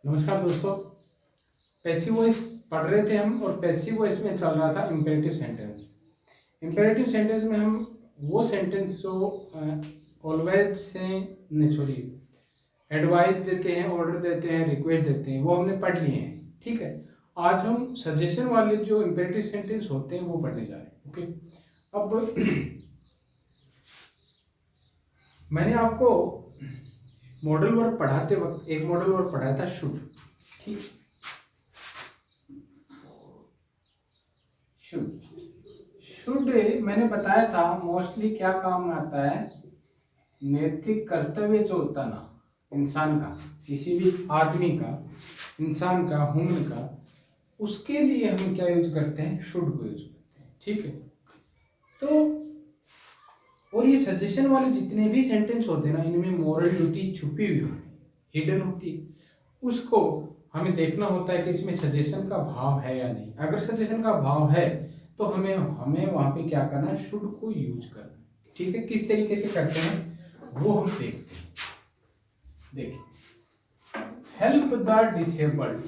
नमस्कार दोस्तों। Passive voice पढ़ रहे थे हम और पैसिव वॉइस में चल रहा था इम्पेरेटिव सेंटेंस। इम्पेरेटिव सेंटेंस में हम वो सेंटेंस जो ऑलवेज से नहीं सॉरी एडवाइस देते हैं, ऑर्डर देते हैं, रिक्वेस्ट देते हैं, वो हमने पढ़ लिए हैं। ठीक है, आज हम सजेशन वाले जो इम्पेरेटिव सेंटेंस होते हैं वो पढ़ने जा रहे हैं। ओके, अब मैंने आपको मॉडल वर्ब पढ़ाते वक्त एक मॉडल वर्ब पढ़ाया था शुड। ठीक, शुड शुड मैंने बताया था मोस्टली क्या काम में आता है। नैतिक कर्तव्य जो होता ना इंसान का, किसी भी आदमी का, इंसान का, ह्यूमन का, उसके लिए हम क्या यूज करते हैं, शुड को यूज करते हैं। ठीक है, तो और ये सजेशन वाले जितने भी सेंटेंस होते हैं ना, इनमें मोरल ड्यूटी छुपी हुई होती है, हिडन होती है। उसको हमें देखना होता है कि इसमें सजेशन का भाव है या नहीं। अगर सजेशन का भाव है तो हमें हमें वहां पे क्या करना है, शुड को यूज करना है। ठीक है, किस तरीके से करते हैं वो हम देखते हैं। देखिए, हेल्प द डिसेबल्ड,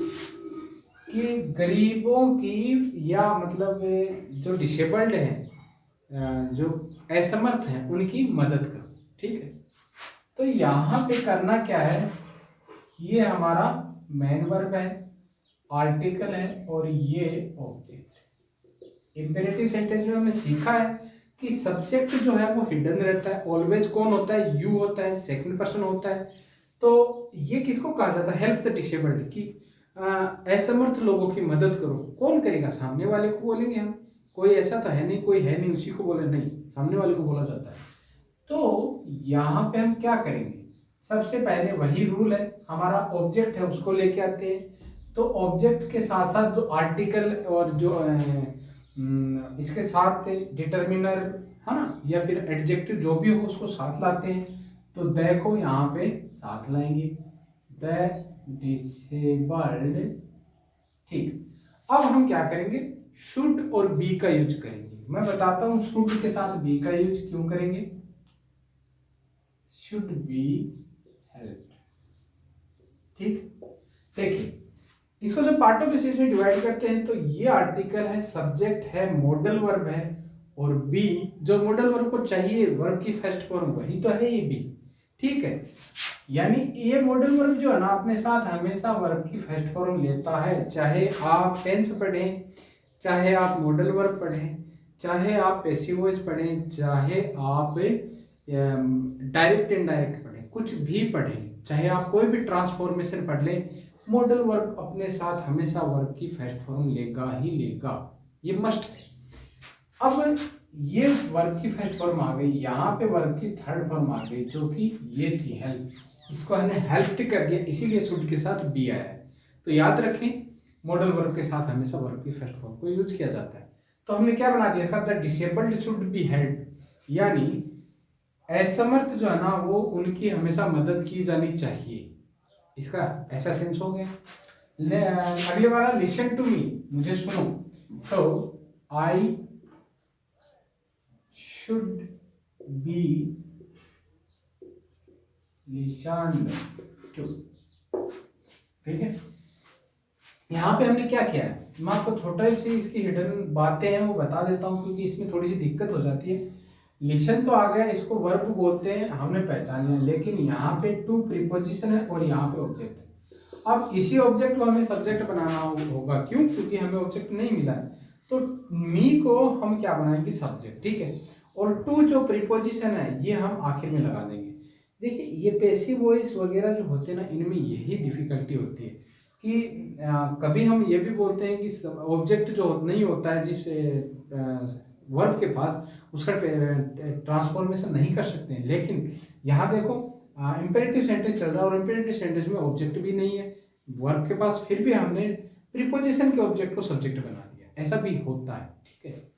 कि गरीबों की या मतलब जो डिसेबल्ड हैं, जो असमर्थ हैं, उनकी मदद करो। ठीक है, तो यहाँ पे करना क्या है, ये हमारा मेन वर्ब है, आर्टिकल है और ये ऑब्जेक्ट। इंपेरेटिव सेंटेंस में हमने सीखा है कि सब्जेक्ट जो है वो हिडन रहता है। ऑलवेज कौन होता है, यू होता है, सेकंड पर्सन होता है। तो ये किसको कहा जाता है, हेल्प द डिसेबल्ड, की असमर्थ लोगों की मदद करो। कौन करेगा, सामने वाले को बोलेंगे हम। कोई ऐसा तो है नहीं, कोई है नहीं उसी को बोले, नहीं, सामने वाले को बोला जाता है। तो यहाँ पे हम क्या करेंगे, सबसे पहले वही रूल है, हमारा ऑब्जेक्ट है उसको लेके आते हैं। तो ऑब्जेक्ट के साथ साथ जो आर्टिकल और जो इसके साथ डिटर्मिनर है ना, या फिर एडजेक्टिव जो भी हो उसको साथ लाते हैं। तो द को यहाँ पे साथ लाएंगे, द डिसेबल्ड। ठीक, अब हम क्या करेंगे, शुड और बी का यूज करेंगे। मैं बताता हूँ शुड के साथ बी का यूज क्यों करेंगे। Should be help. ठीक, देखिए, इसको जब पार्टों के सेट में डिवाइड करते हैं तो ये आर्टिकल है, सब्जेक्ट है, मॉडल वर्ब है, और बी जो मॉडल वर्ब को चाहिए, वर्ब की फर्स्ट फॉर्म, वही तो है ये बी। ठीक है, यानी ये मॉडल वर्ब जो है ना अपने साथ हमेशा वर्ब की फर्स्ट फॉर्म लेता है। चाहे आप टेंस पढ़ें, चाहे आप मॉडल वर्ब पढ़ें, चाहे आप पैसिव वॉइस पढ़ें, चाहे आप डायरेक्ट इनडायरेक्ट पढ़ें, कुछ भी पढ़ें, चाहे आप कोई भी ट्रांसफॉर्मेशन पढ़ लें, मॉडल वर्ब अपने साथ हमेशा वर्ब की फर्स्ट फॉर्म लेगा ही लेगा, ये मस्ट है। अब ये वर्ब की फर्स्ट फॉर्म आ गई, यहाँ पे वर्ब की थर्ड फॉर्म आ गई जो कि ये थी हेल्प। इसको हमने हेल्प्ड कर दिया, इसीलिए शुड के साथ बी आया है। तो याद रखें, मॉडल वर्ब के साथ हमेशा वर्ब की फर्स्ट फॉर्म को यूज किया जाता है। तो हमने क्या बना दिया था, the disabled should be help, यानी असमर्थ जो है ना वो उनकी हमेशा मदद की जानी चाहिए। इसका ऐसा सेंस हो गया। अगले वाला, लिसन टू मी, मुझे सुनो। तो I should be listened to. ठीक है, यहाँ पे हमने क्या किया है, मैं आपको छोटा सी इसकी हिडन बातें हैं वो बता देता हूँ, क्योंकि इसमें थोड़ी सी दिक्कत हो जाती है। लिसन तो आ गया, इसको वर्ब बोलते हैं, हमने पहचान लिया, लेकिन यहाँ पे टू प्रीपोजिशन है और यहाँ पे ऑब्जेक्ट है। अब इसी ऑब्जेक्ट को हमें सब्जेक्ट बनाना होगा, क्यों, क्योंकि हमें ऑब्जेक्ट नहीं मिला है। तो मी को हम क्या बनाएंगे, सब्जेक्ट। ठीक है, और टू जो प्रीपोजिशन है ये हम आखिर में लगा देंगे। देखिए, ये पैसिव वॉइस वगैरह जो होते हैं ना, इनमें यही डिफिकल्टी होती है कि कभी हम ये भी बोलते हैं कि ऑब्जेक्ट जो नहीं होता है जिस वर्ब के पास, उसका ट्रांसफॉर्मेशन नहीं कर सकते हैं। लेकिन यहाँ देखो, इंपेरेटिव सेंटेंस चल रहा है और इंपेरेटिव सेंटेंस में ऑब्जेक्ट भी नहीं है वर्ब के पास, फिर भी हमने प्रीपोजिशन के ऑब्जेक्ट को सब्जेक्ट बना दिया, ऐसा भी होता है। ठीक है,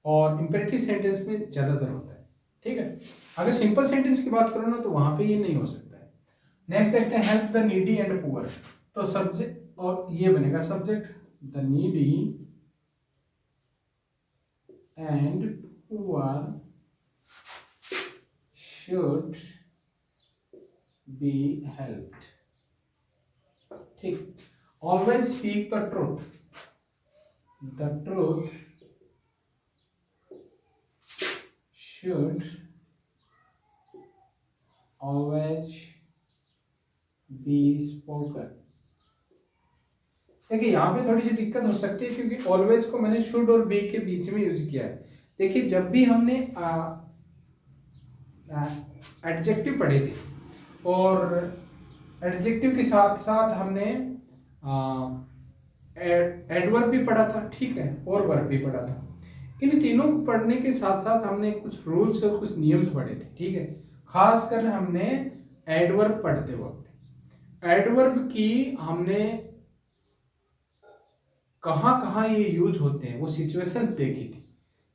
और इंपेरेटिव सेंटेंस में ज़्यादातर होता है। ठीक है, अगर सिंपल सेंटेंस की बात करो ना तो वहाँ पे ये नहीं हो सकता है। नेक्स्ट देखते हैं, help the needy and poor. तो सब्जेक्ट, और ये बनेगा subject, the needy and poor should be helped। ठीक। Always speak the truth, the truth should always be spoken. देखिए यहाँ पे थोड़ी सी दिक्कत हो सकती है क्योंकि ऑलवेज को मैंने शुड और बी के बीच में यूज किया है। देखिए जब भी हमने एडजेक्टिव पढ़े थे और एडजेक्टिव के साथ साथ हमने एडवर्ब भी पढ़ा था, ठीक है, और वर्ब भी पढ़ा था। इन तीनों को पढ़ने के साथ साथ हमने कुछ रूल्स और कुछ नियम्स पढ़े थे, ठीक है। खासकर हमने एडवर्ब पढ़ते वक्त एडवर्ब की हमने कहाँ कहाँ ये यूज होते हैं वो सिचुएशंस देखी थी।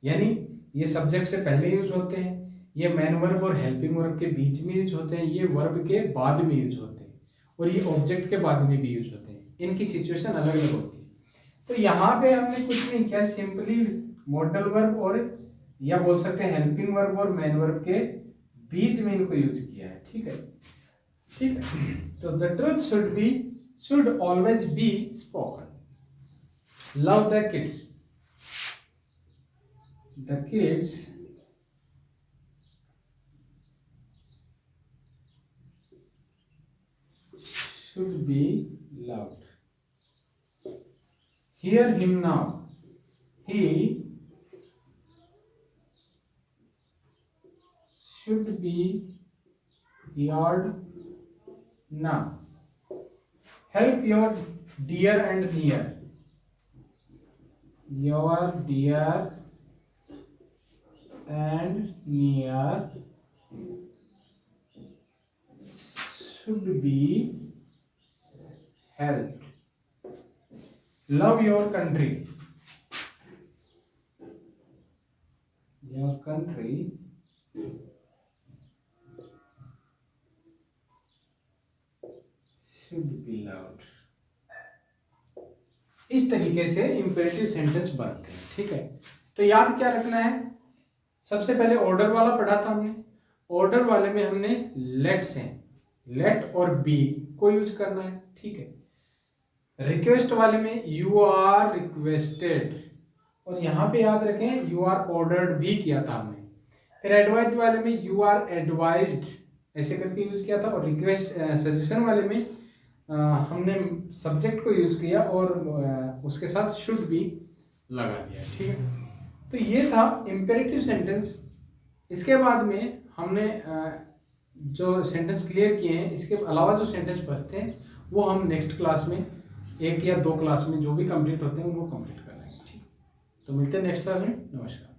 यानी ये सब्जेक्ट से पहले यूज होते हैं, ये मेन वर्ब और हेल्पिंग वर्ब के बीच में यूज होते हैं, ये वर्ब के बाद में यूज होते हैं, और ये ऑब्जेक्ट के बाद में भी यूज होते हैं। इनकी सिचुएशन अलग अलग होती है। तो यहाँ पे हमने कुछ नहीं किया, सिंपली मॉडल वर्ब और या बोल सकते हैं हेल्पिंग वर्ब और मेन वर्ब के बीच में इनको यूज किया है, ठीक है। ठीक है, तो the truth should always be spoken. Love the kids. The kids should be loved. Hear him now. He should be heard now. Help your dear and near. Your dear and near should be helped. Love your country. Your country should be loved. इस तरीके से imperative sentence बनते हैं, ठीक है। तो याद क्या रखना है, सबसे पहले ऑर्डर वाला पढ़ा था हमने। ऑर्डर वाले में हमने लेट्स हैं, लेट और बी को यूज करना है, ठीक है। रिक्वेस्ट वाले में यू आर रिक्वेस्टेड, और यहाँ पे याद रखें यू आर ऑर्डर्ड भी किया था हमने। फिर एडवाइज वाले में यू आर एडवाइज्ड ऐसे करके यूज किया था, और रिक्वेस्ट सजेशन वाले में हमने सब्जेक्ट को यूज किया और उसके साथ शुड भी लगा दिया, ठीक है। तो ये था इंपेरेटिव सेंटेंस। इसके बाद में हमने जो सेंटेंस क्लियर किए हैं, इसके अलावा जो सेंटेंस बचते हैं वो हम नेक्स्ट क्लास में, 1 या 2 क्लास में जो भी कंप्लीट होते हैं वो कंप्लीट कर लेंगे, ठीक। तो मिलते हैं नेक्स्ट क्लास में। नमस्कार।